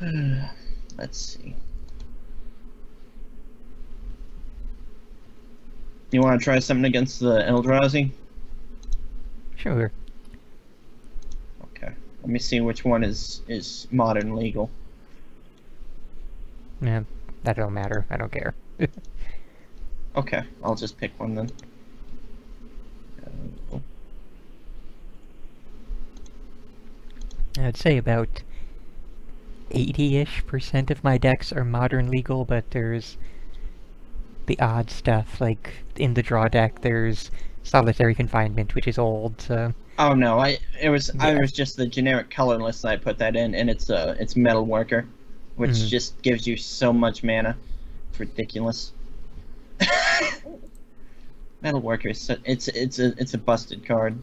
Let's see. You want to try something against the Eldrazi? Sure. Okay. Let me see which one is modern legal. Yeah, that don't matter. I don't care. Okay, I'll just pick one then. I'd say about 80-ish% of my decks are modern legal, but there's the odd stuff, like in the draw deck there's Solitary Confinement, which is old, so... Oh no, I Yeah. was just the generic colorless that I put that in, and it's Metal Worker, which Mm. just gives you so much mana. It's ridiculous. Metal Worker is it's a busted card.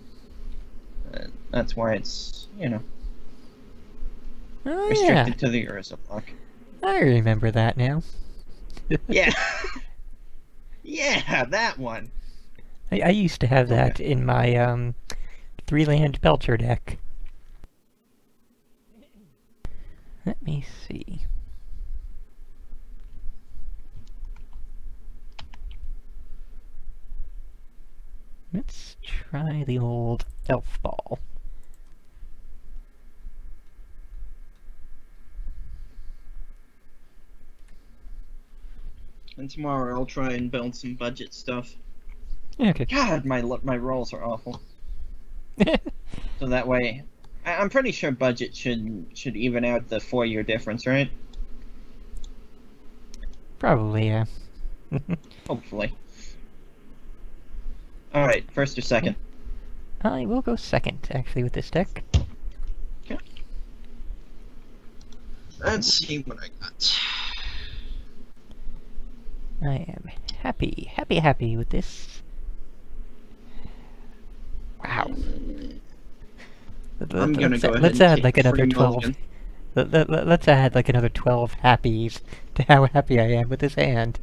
That's why it's Oh yeah, restricted to the Urza block. I remember that now. Yeah, yeah, that one. I used to have Okay. that in my 3-land Belcher deck. Let me see. Let's try the old Elfball. And tomorrow I'll try and build some budget stuff. Okay. God, my rolls are awful. So that way, I'm pretty sure budget should even out the 4-year difference, right? Probably, yeah. Hopefully. All right, first or second. I will go second, actually, with this deck. Okay. Let's see what I got. I am happy with this. Wow. I'm gonna go ahead Let's and add take like a another free 12. mulligan. Let's add like another 12 happies to how happy I am with this hand.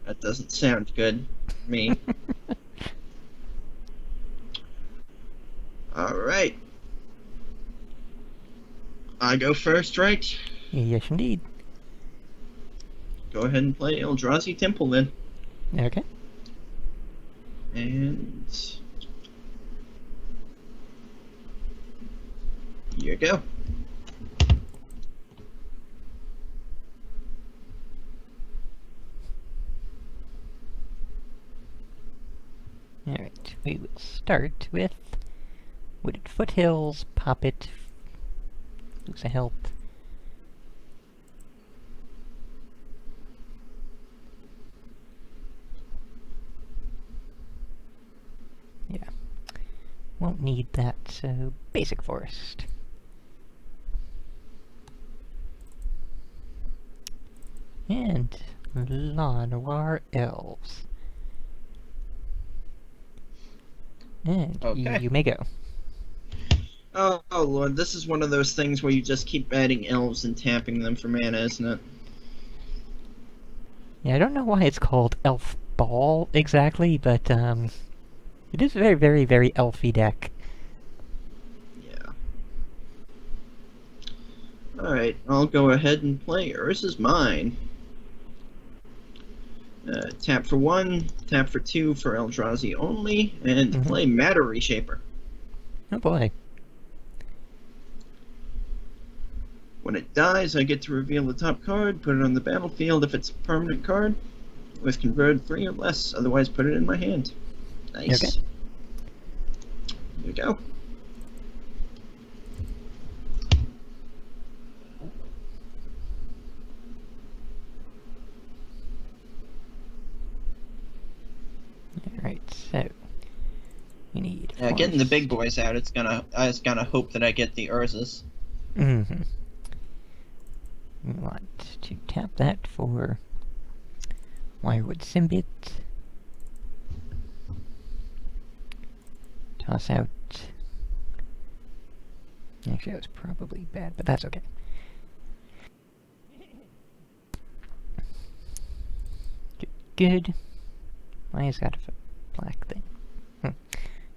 That doesn't sound good to me. All right. I go first, right? Yes, indeed. Go ahead and play Eldrazi Temple then. Okay. And here you go. Alright, we will start with Wooded Foothills, pop it, lose a health. Yeah. Won't need that, so basic forest. And La Noir Elves. And Okay. you may go. Oh lord, this is one of those things where you just keep adding elves and tapping them for mana, isn't it? Yeah, I don't know why it's called Elfball exactly, but it is a very elfy deck. Yeah. Alright, I'll go ahead and play Urza's Mine. Tap for 1, tap for 2 for Eldrazi only, and play Matter Reshaper. Oh boy. When it dies, I get to reveal the top card, put it on the battlefield if it's a permanent card, with converted 3 or less, otherwise put it in my hand. Nice. Okay. Here we go. Alright, so we need Getting the big boys out, I was gonna hope that I get the Urzas. Mm-hmm. We want to tap that for Wirewood Symbiote. Toss out... Actually, that was probably bad, but that's okay. Good. Why is that a black thing?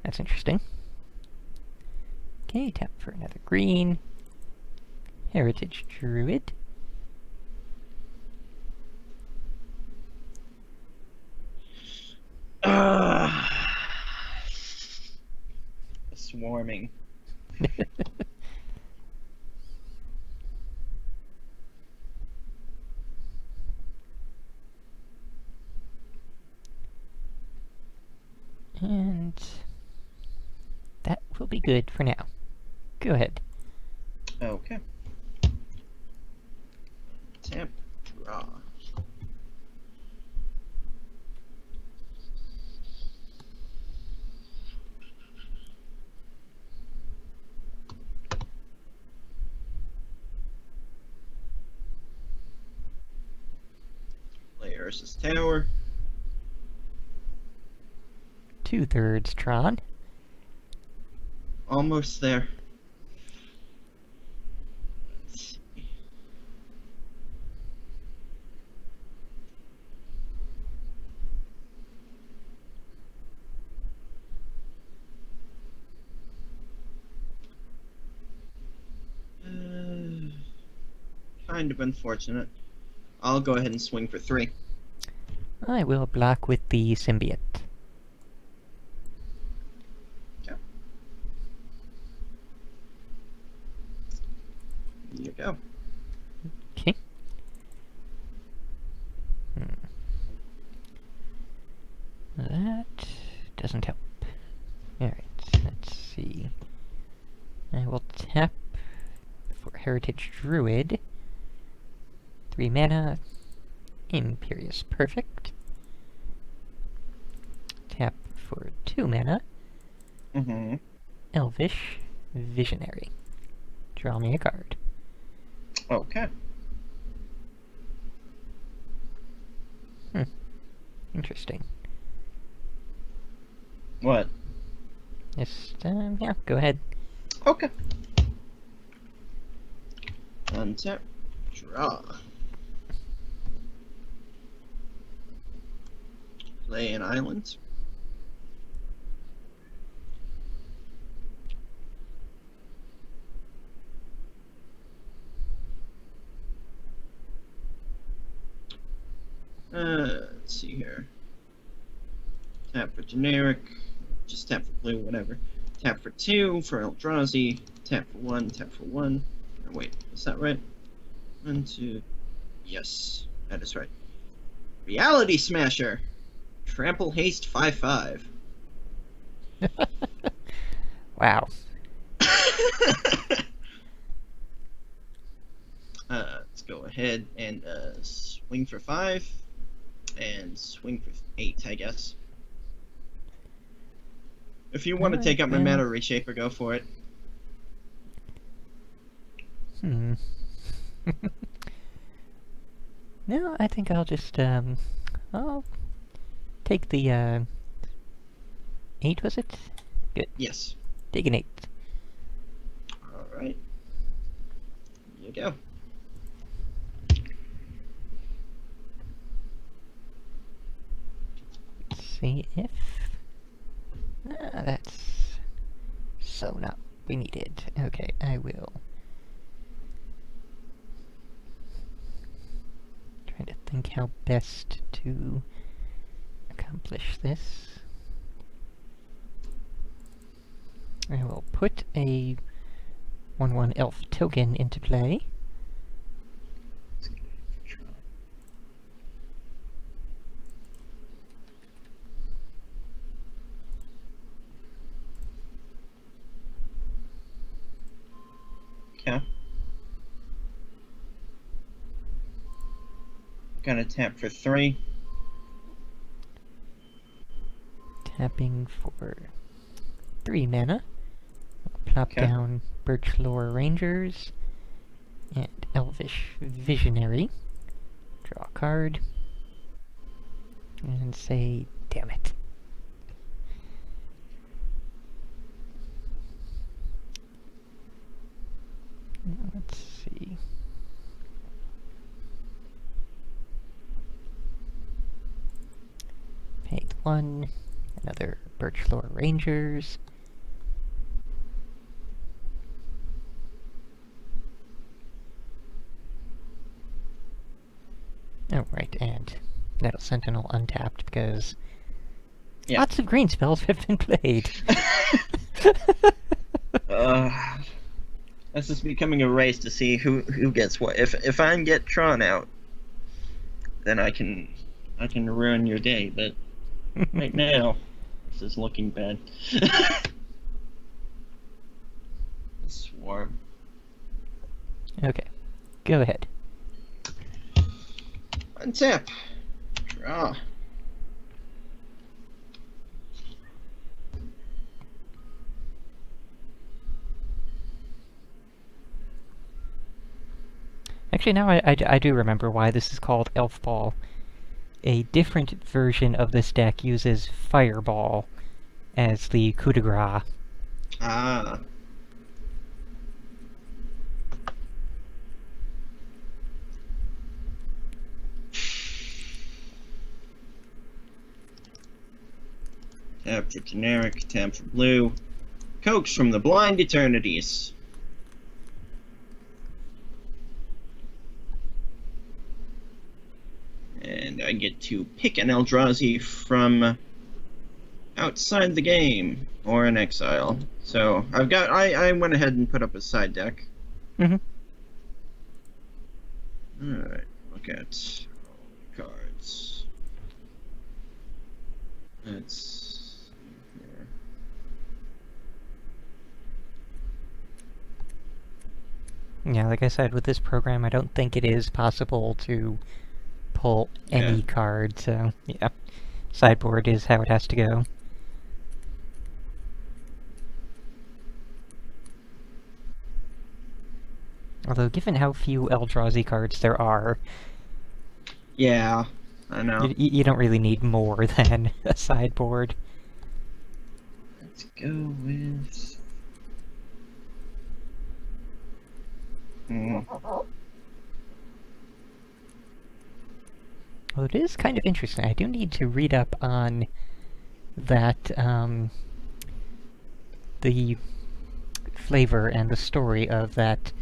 That's interesting. Okay, tap for another green. Heritage Druid. Swarming. And that will be good for now. Go ahead. Okay. Tap, draw. Play Ursa's Tower. 2/3 Tron. Almost there. Let's see. Kind of unfortunate. I'll go ahead and swing for 3. I will block with the symbiote. Okay. Here you go. Okay. That doesn't help. Alright, let's see. I will tap for Heritage Druid. 3 mana. Imperious Perfect. Tap for 2 mana. Mm-hmm. Elvish Visionary. Draw me a card. Okay. Interesting. What? Just, yeah, go ahead. Okay. Untap. Draw. Play an island. Let's see here. Tap for generic. Just tap for blue, whatever. Tap for 2 for Eldrazi. Tap for 1, tap for 1. Oh, wait, is that right? 1, 2. Yes, that is right. Reality Smasher. Trample Haste 5/5. Wow. Let's go ahead and swing for 5 and swing for 8, I guess. If you want to take out my Matter Reshaper, go for it. No, I think I'll just, I'll take the, 8, was it? Good. Yes. Take an 8. Alright. Here you go. Let's see if... that's so not what we needed. Okay, I will... trying to think how best to accomplish this. I will put a 1/1 elf token into play. Okay. Gonna tap for 3. Tapping for 3 mana. Plop Okay. down Birchlore Rangers and Elvish Visionary. Draw a card. And say, damn it. Now let's see. Paid 1. Another Birchlore Rangers. Oh, right, and Nettle Sentinel untapped because Yeah. lots of green spells have been played. This is becoming a race to see who gets what. If I get Tron out, then I can ruin your day. But right now, this is looking bad. Swarm. Okay, go ahead. Untap. Draw. Actually, now I do remember why this is called Elfball. A different version of this deck uses Fireball as the coup de grace. Ah. Tap for generic, tap for blue. Coax from the blind eternities. And I get to pick an Eldrazi from outside the game or in exile. So I went ahead and put up a side deck. Mm-hmm. Alright, look at all the cards. Let's see here. Yeah, like I said, with this program, I don't think it is possible to pull any card, so yeah. Sideboard is how it has to go. Although, given how few Eldrazi cards there are, Yeah, I know. you don't really need more than a sideboard. Let's go with... Well, it is kind of interesting. I do need to read up on that, the flavor and the story of that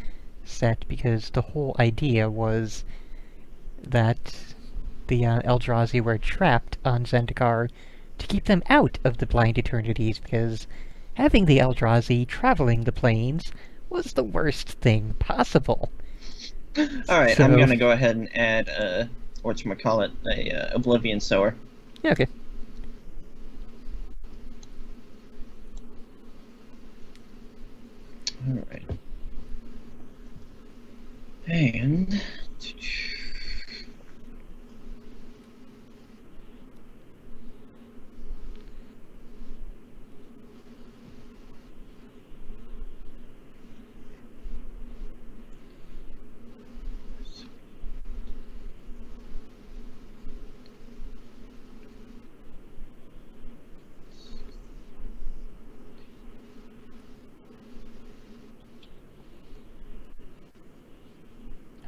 set, because the whole idea was that the Eldrazi were trapped on Zendikar to keep them out of the Blind Eternities, because having the Eldrazi traveling the planes was the worst thing possible. Alright, So- I'm gonna go ahead and add whatchamacallit, a Oblivion Sower. Yeah, okay. Alright. And...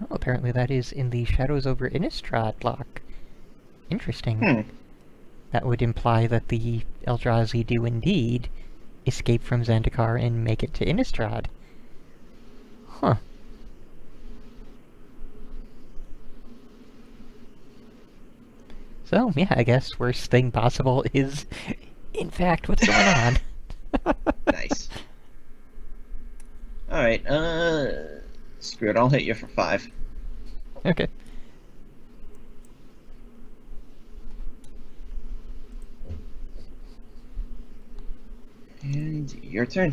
Oh, apparently that is in the Shadows over Innistrad block. Interesting. That would imply that the Eldrazi do indeed escape from Zendikar and make it to Innistrad. Huh. So, yeah, I guess worst thing possible is, in fact, what's going on. Nice. Alright, screw it, I'll hit you for 5. Okay. And your turn.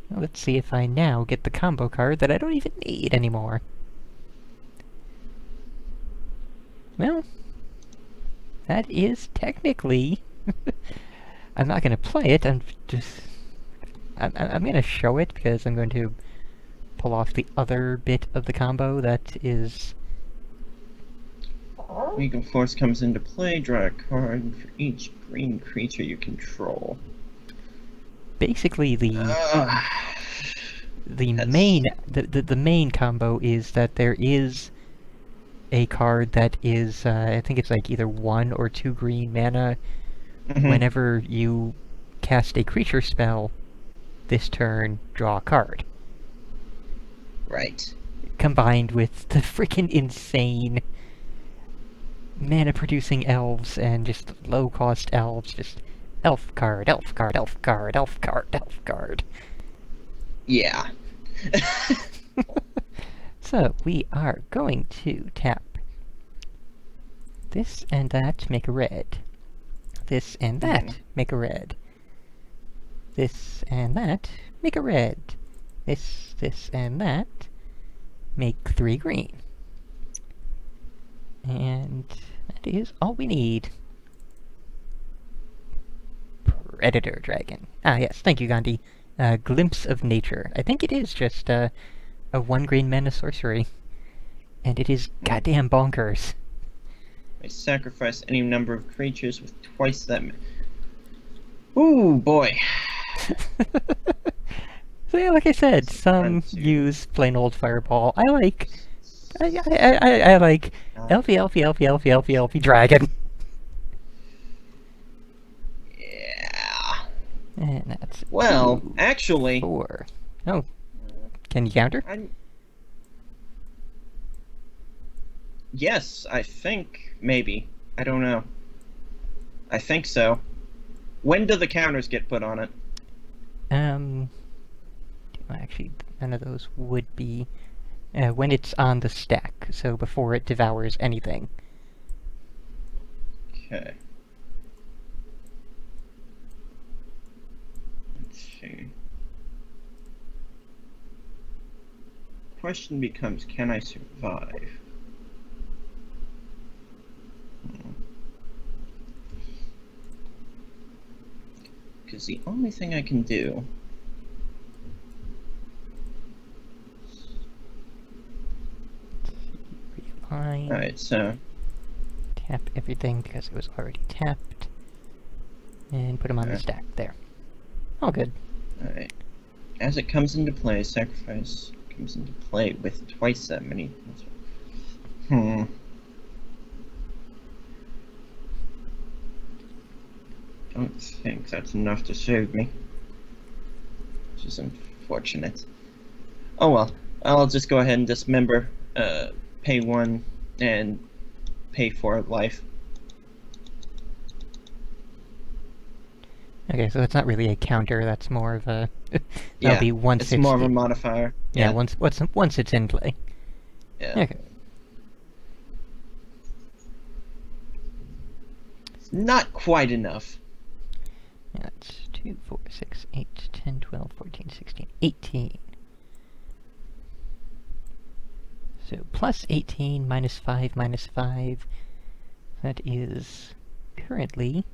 Well, let's see if I now get the combo card that I don't even need anymore. Well, that is technically... I'm not going to play it, I'm going to show it, because I'm going to pull off the other bit of the combo that is... Regal Force comes into play, draw a card for each green creature you control. Basically, the That's- main combo is that there is a card that is, I think it's like either 1 or 2 green mana. Whenever you cast a creature spell this turn, draw a card. Right. combined with the freaking insane mana-producing elves and just low-cost elves, just elf card, elf card, elf card, elf card, elf card. Yeah. So, we are going to tap this and that, make a red. This and that, make a red. This and that, make a red. This and that, make 3 green. And that is all we need. Predator Dragon. Ah, yes, thank you, Gandhi. Glimpse of Nature. I think it is just a 1 green mana sorcery. And it is goddamn bonkers. I sacrifice any number of creatures with twice that. Ooh, boy. So yeah, like I said, some use plain old Fireball. I like Elfie Dragon. Yeah. And that's Well, 2, actually. 4. Oh, can you counter? Yes, I think maybe. I don't know. I think so. When do the counters get put on it? Actually, none of those would be when it's on the stack, so before it devours anything. Okay. Let's see. Question becomes, can I survive? Because the only thing I can do... Alright, so... Tap everything because it was already tapped. And put them on the stack. There. All good. Alright. As it comes into play, sacrifice comes into play with twice that many... Don't think that's enough to save me. Which is unfortunate. Oh well. I'll just go ahead and dismember, pay 1, and pay 4 life. Okay, so that's not really a counter, that's more of a... Yeah, be once it's more of a modifier. Yeah, once it's in play. Yeah. Okay. It's not quite enough. Yeah, that's 2, 4, 6, 8, 10, 12, 14, 16, 18. So plus 18 minus 5 minus 5. That is currently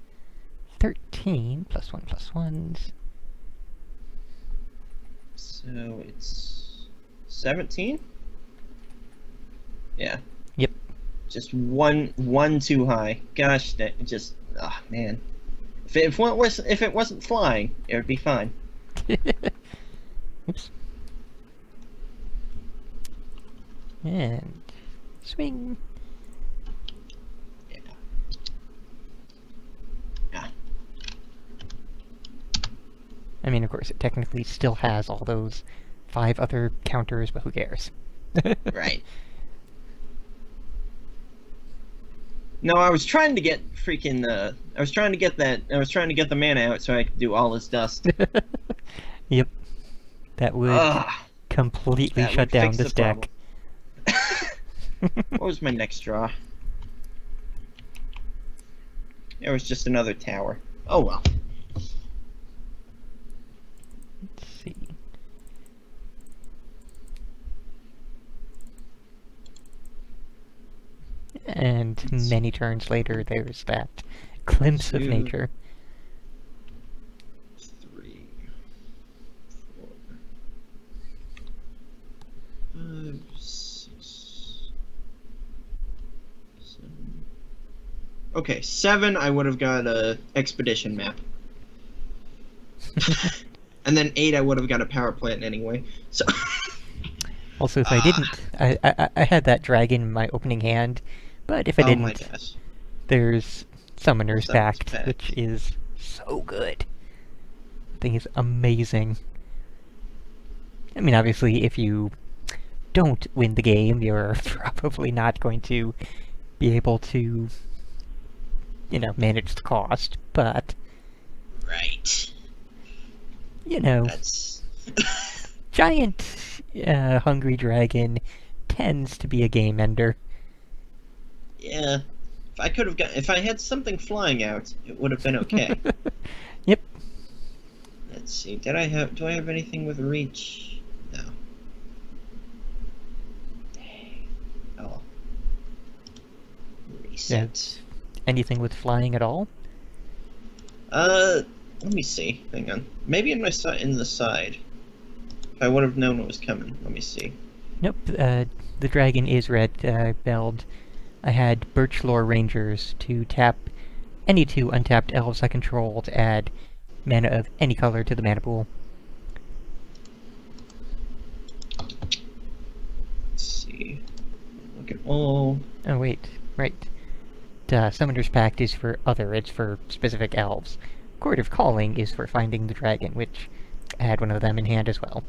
13 plus 1 plus 1s. So it's 17? Yeah. Yep. Just one too high. Gosh, that just man. If it wasn't flying, it would be fine. Oops. And swing. Yeah. Yeah. I mean, of course, it technically still has all those 5 other counters, but who cares? Right. No, I was trying to get freaking I was trying to get the mana out so I could do all this dust. Yep. That would completely shut down this deck. What was my next draw? It was just another tower. Oh well. Let's see. And many turns later, there's that glimpse of 2, nature. 3, 4, 5, 6, 7. Okay, 7. I would have got a expedition map, and then 8. I would have got a power plant anyway. So. Also, if I didn't, I had that dragon in my opening hand, but if I didn't, my gosh. there's Summoner's Pact, Pact. which is so good. The thing is amazing. I mean, obviously, if you don't win the game, you're probably not going to be able to, manage the cost. But, Right. That's giant hungry dragon tends to be a game ender. yeah. If I had something flying out, it would have been okay. Yep. Let's see. Do I have anything with reach? No. Oh. Reset. Anything with flying at all? Let me see. Hang on. Maybe in the side. If I would have known what was coming. Let me see. Nope. The dragon is red belled. I had Birchlore Rangers to tap any 2 untapped elves I control to add mana of any color to the mana pool. Let's see. Look at all. Oh wait, right. Summoner's Pact is for other, it's for specific elves. Chord of Calling is for finding the dragon, which I had one of them in hand as well.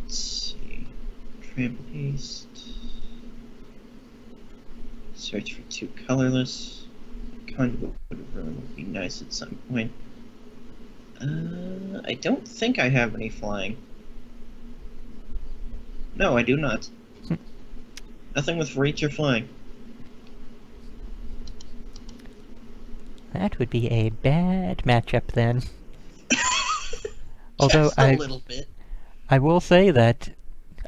Let's see. Trample Haste. Search for 2 colorless. Conduit of Ruin would be nice at some point. I don't think I have any flying. No, I do not. Nothing with reach or flying. That would be a bad matchup then. Although Just a little bit. I will say that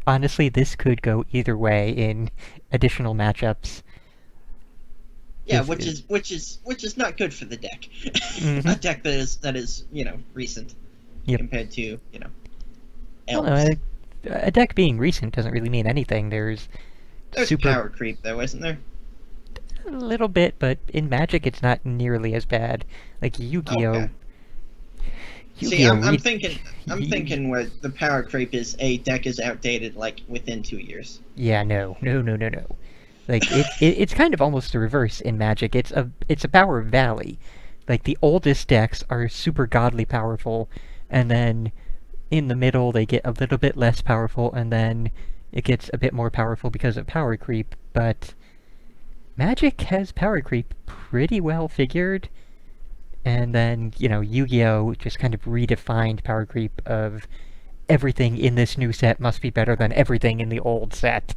honestly this could go either way in additional matchups. Yeah, which is not good for the deck. Mm-hmm. A deck that is recent compared to elves. Well, no, a deck being recent doesn't really mean anything. There's power creep though, isn't there? A little bit, but in Magic it's not nearly as bad. Like Yu-Gi-Oh! Okay. See, I'm thinking where the power creep is a deck is outdated like within 2 years. Yeah, no. Like it's kind of almost the reverse in Magic. It's a power valley. Like the oldest decks are super godly powerful, and then in the middle they get a little bit less powerful, and then it gets a bit more powerful because of power creep. But Magic has power creep pretty well figured, and then Yu-Gi-Oh! Just kind of redefined power creep of everything in this new set must be better than everything in the old set.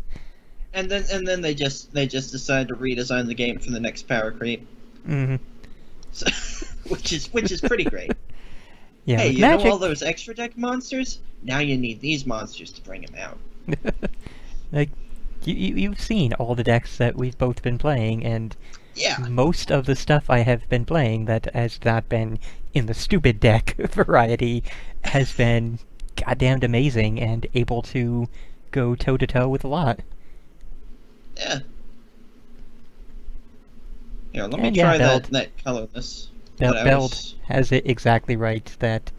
And then they just decide to redesign the game for the next power creep. Mm-hmm. So, which is pretty great. Yeah, hey, you Magic... know all those extra deck monsters? Now you need these monsters to bring them out. Like, you've seen all the decks that we've both been playing, and yeah, most of the stuff I have been playing that has not been in the stupid deck variety has been goddamned amazing and able to go toe-to-toe with a lot. Yeah. Here, let me try that colorless. Beld has it exactly right, that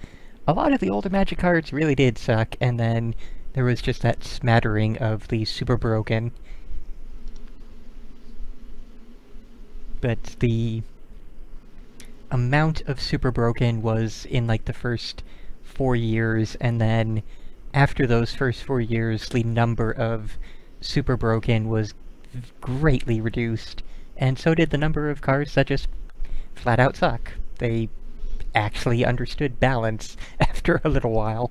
a lot of the older Magic cards really did suck, and then there was just that smattering of the super broken. But the amount of super broken was in like the first 4 years, and then after those first 4 years, the number of super broken was greatly reduced, and so did the number of cards that just flat out suck. They actually understood balance after a little while.